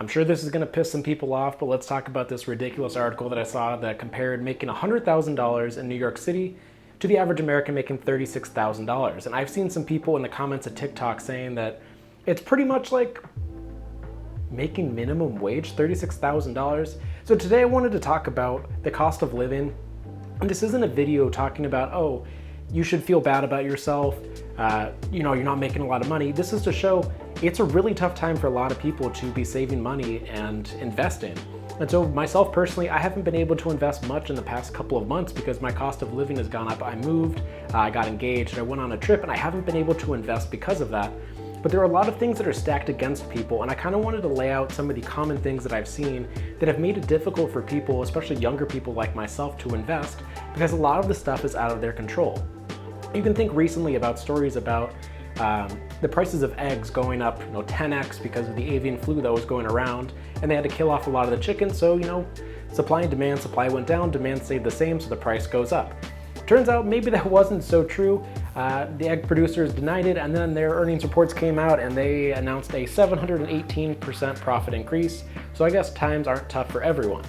I'm sure this is going to piss some people off, but let's talk about this ridiculous article that I saw that compared making $100,000 in New York City to the average American making $36,000. And I've seen some people in the comments of TikTok saying that it's pretty much like making minimum wage, $36,000. So today I wanted to talk about the cost of living. And this isn't a video talking about, oh, you should feel bad about yourself, you're not making a lot of money. This is to show it's a really tough time for a lot of people to be saving money and investing. And so myself personally, I haven't been able to invest much in the past couple of months because my cost of living has gone up. I moved, I got engaged, I went on a trip, and I haven't been able to invest because of that. But there are a lot of things that are stacked against people, and I kind of wanted to lay out some of the common things that I've seen that have made it difficult for people, especially younger people like myself, to invest because a lot of the stuff is out of their control. You can think recently about stories about the prices of eggs going up 10x because of the avian flu that was going around, and they had to kill off a lot of the chickens, so supply and demand, supply went down, demand stayed the same, so the price goes up. Turns out maybe that wasn't so true. The egg producers denied it, and then their earnings reports came out and they announced a 718% profit increase. So I guess times aren't tough for everyone.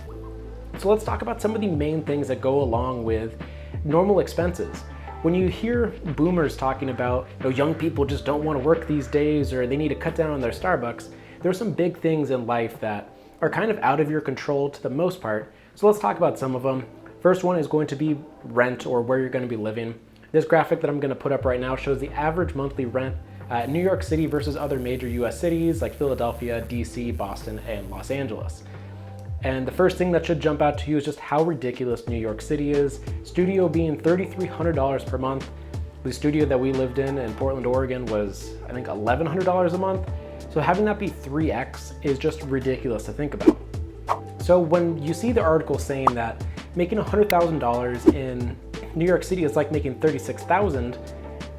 So let's talk about some of the main things that go along with normal expenses. When you hear boomers talking about young people just don't want to work these days or they need to cut down on their Starbucks, there are some big things in life that are kind of out of your control to the most part. So let's talk about some of them. First one is going to be rent, or where you're going to be living. This graphic that I'm going to put up right now shows the average monthly rent in New York City versus other major US cities like Philadelphia, DC, Boston, and Los Angeles. And the first thing that should jump out to you is just how ridiculous New York City is. Studio being $3,300 per month. The studio that we lived in Portland, Oregon was, I think, $1,100 a month. So having that be 3x is just ridiculous to think about. So when you see the article saying that making $100,000 in New York City is like making $36,000,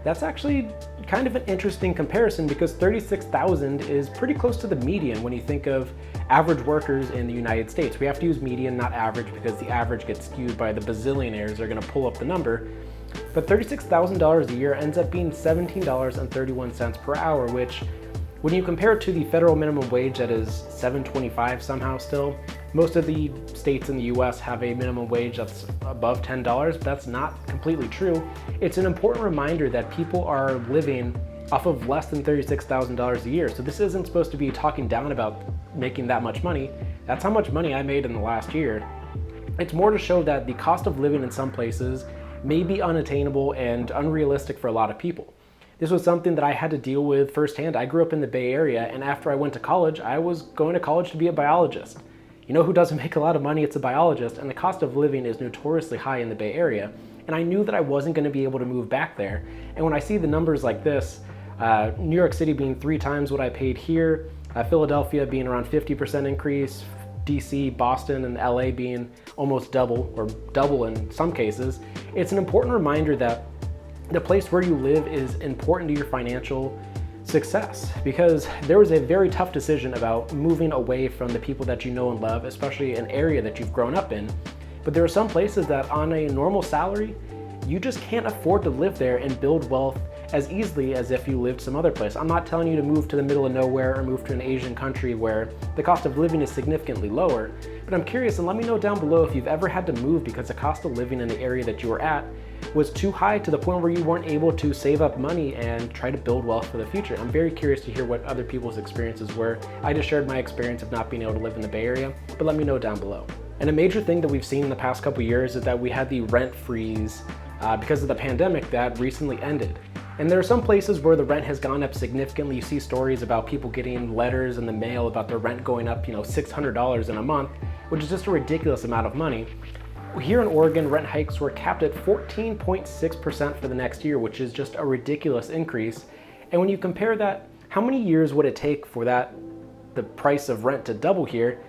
that's actually kind of an interesting comparison because $36,000 is pretty close to the median when you think of average workers in the United States. We have to use median, not average, because the average gets skewed by the bazillionaires. They're going to pull up the number. But $36,000 a year ends up being $17.31 per hour, which when you compare it to the federal minimum wage that is $7.25 somehow still, most of the states in the US have a minimum wage that's above $10, but that's not completely true. It's an important reminder that people are living off of less than $36,000 a year. So this isn't supposed to be talking down about making that much money. That's how much money I made in the last year. It's more to show that the cost of living in some places may be unattainable and unrealistic for a lot of people. This was something that I had to deal with firsthand. I grew up in the Bay Area, and after I went to college, I was going to college to be a biologist. You know who doesn't make a lot of money? It's a biologist, and the cost of living is notoriously high in the Bay Area. And I knew that I wasn't going to be able to move back there. And when I see the numbers like this, New York City being 3 times what I paid here, Philadelphia being around 50% increase, DC, Boston, and LA being almost double, or double in some cases, it's an important reminder that the place where you live is important to your financial success, because there was a very tough decision about moving away from the people that you know and love, especially an area that you've grown up in. But there are some places that on a normal salary, you just can't afford to live there and build wealth as easily as if you lived some other place. I'm not telling you to move to the middle of nowhere or move to an Asian country where the cost of living is significantly lower, but I'm curious, and let me know down below if you've ever had to move because the cost of living in the area that you were at was too high to the point where you weren't able to save up money and try to build wealth for the future. I'm very curious to hear what other people's experiences were. I just shared my experience of not being able to live in the Bay Area, but let me know down below. And a major thing that we've seen in the past couple years is that we had the rent freeze because of the pandemic that recently ended. And there are some places where the rent has gone up significantly. You see stories about people getting letters in the mail about their rent going up, $600 in a month, which is just a ridiculous amount of money. Here in Oregon, rent hikes were capped at 14.6% for the next year, which is just a ridiculous increase. And when you compare that, how many years would it take for the price of rent to double here?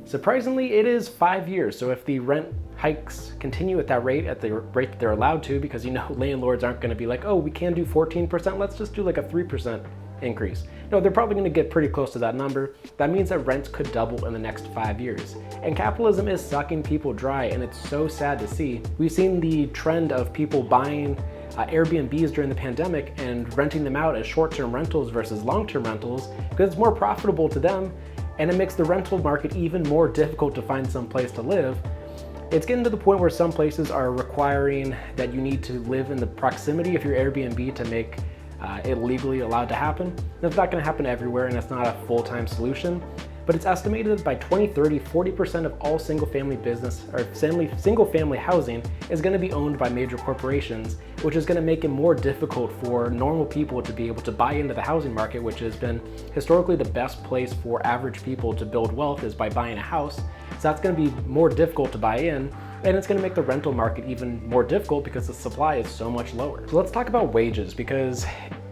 Surprisingly, it is 5 years. So if the rent hikes continue at the rate that they're allowed to, because landlords aren't going to be like, oh, we can do 14%, let's just do like a 3% increase. No, they're probably going to get pretty close to that number. That means that rents could double in the next 5 years. And capitalism is sucking people dry, and it's so sad to see. We've seen the trend of people buying Airbnbs during the pandemic and renting them out as short-term rentals versus long-term rentals because it's more profitable to them. and it makes the rental market even more difficult to find some place to live. It's getting to the point where some places are requiring that you need to live in the proximity of your Airbnb to make it legally allowed to happen. That's not going to happen everywhere, and it's not a full-time solution, but it's estimated that by 2030, 40% of all single-family business or single-family housing is going to be owned by major corporations, which is going to make it more difficult for normal people to be able to buy into the housing market, which has been historically the best place for average people to build wealth is by buying a house. So that's going to be more difficult to buy in, and it's going to make the rental market even more difficult because the supply is so much lower. So let's talk about wages, because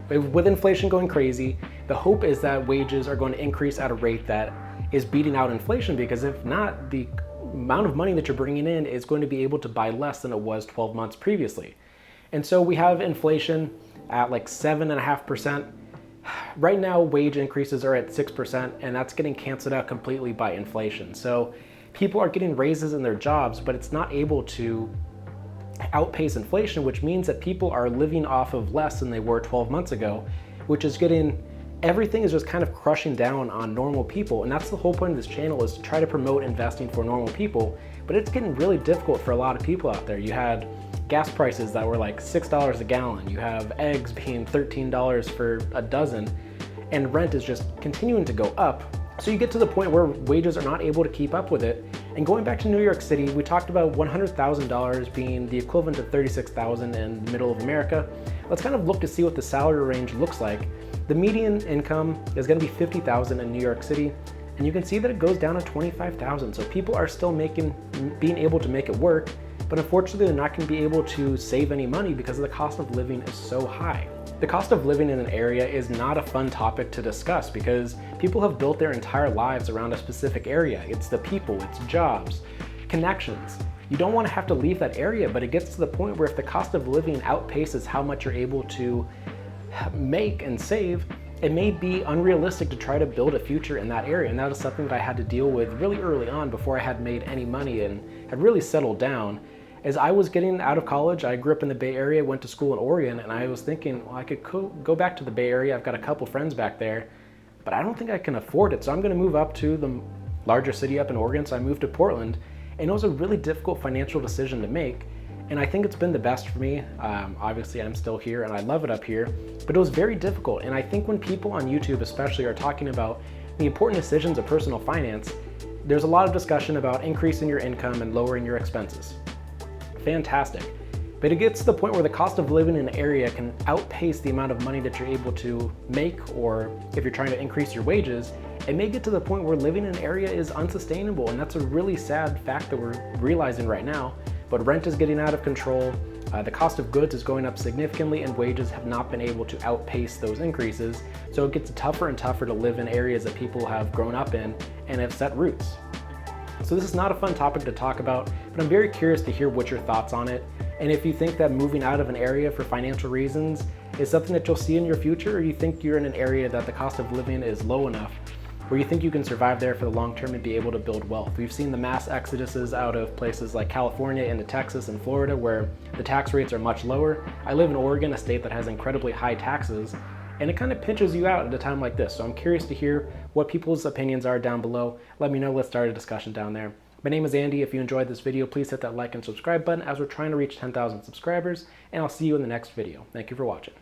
with inflation going crazy, the hope is that wages are going to increase at a rate that is beating out inflation, because if not, the amount of money that you're bringing in is going to be able to buy less than it was 12 months previously. And so we have inflation at like 7.5%. Right now, wage increases are at 6%, and that's getting canceled out completely by inflation. So people are getting raises in their jobs, but it's not able to outpace inflation, which means that people are living off of less than they were 12 months ago, which is everything is just kind of crushing down on normal people. And that's the whole point of this channel, is to try to promote investing for normal people, but it's getting really difficult for a lot of people out there. You had gas prices that were like $6 a gallon. You have eggs being $13 for a dozen, and rent is just continuing to go up. So you get to the point where wages are not able to keep up with it. And going back to New York City, we talked about $100,000 being the equivalent of $36,000 in the middle of America. Let's kind of look to see what the salary range looks like. The median income is going to be $50,000 in New York City, and you can see that it goes down to $25,000. So people are still being able to make it work, but unfortunately they're not going to be able to save any money because the cost of living is so high. The cost of living in an area is not a fun topic to discuss because people have built their entire lives around a specific area. It's the people, it's jobs, connections. You don't want to have to leave that area, but it gets to the point where if the cost of living outpaces how much you're able to make and save, it may be unrealistic to try to build a future in that area. And that is something that I had to deal with really early on before I had made any money and had really settled down. As I was getting out of college, I grew up in the Bay Area, went to school in Oregon, and I was thinking, well, I could go back to the Bay Area. I've got a couple friends back there, but I don't think I can afford it. So I'm going to move up to the larger city up in Oregon. So I moved to Portland, and it was a really difficult financial decision to make. And I think it's been the best for me. Obviously, I'm still here and I love it up here, but it was very difficult. And I think when people on YouTube especially are talking about the important decisions of personal finance, there's a lot of discussion about increasing your income and lowering your expenses. Fantastic. But it gets to the point where the cost of living in an area can outpace the amount of money that you're able to make, or if you're trying to increase your wages, it may get to the point where living in an area is unsustainable. And that's a really sad fact that we're realizing right now. But rent is getting out of control, the cost of goods is going up significantly, and wages have not been able to outpace those increases. So it gets tougher and tougher to live in areas that people have grown up in and have set roots. So this is not a fun topic to talk about, but I'm very curious to hear what your thoughts on it. And if you think that moving out of an area for financial reasons is something that you'll see in your future, or you think you're in an area that the cost of living is low enough where you think you can survive there for the long term and be able to build wealth. We've seen the mass exoduses out of places like California into Texas and Florida, where the tax rates are much lower. I live in Oregon, a state that has incredibly high taxes, and it kind of pinches you out at a time like this. So I'm curious to hear what people's opinions are down below. Let me know, let's start a discussion down there. My name is Andy. If you enjoyed this video, please hit that like and subscribe button as we're trying to reach 10,000 subscribers, and I'll see you in the next video. Thank you for watching.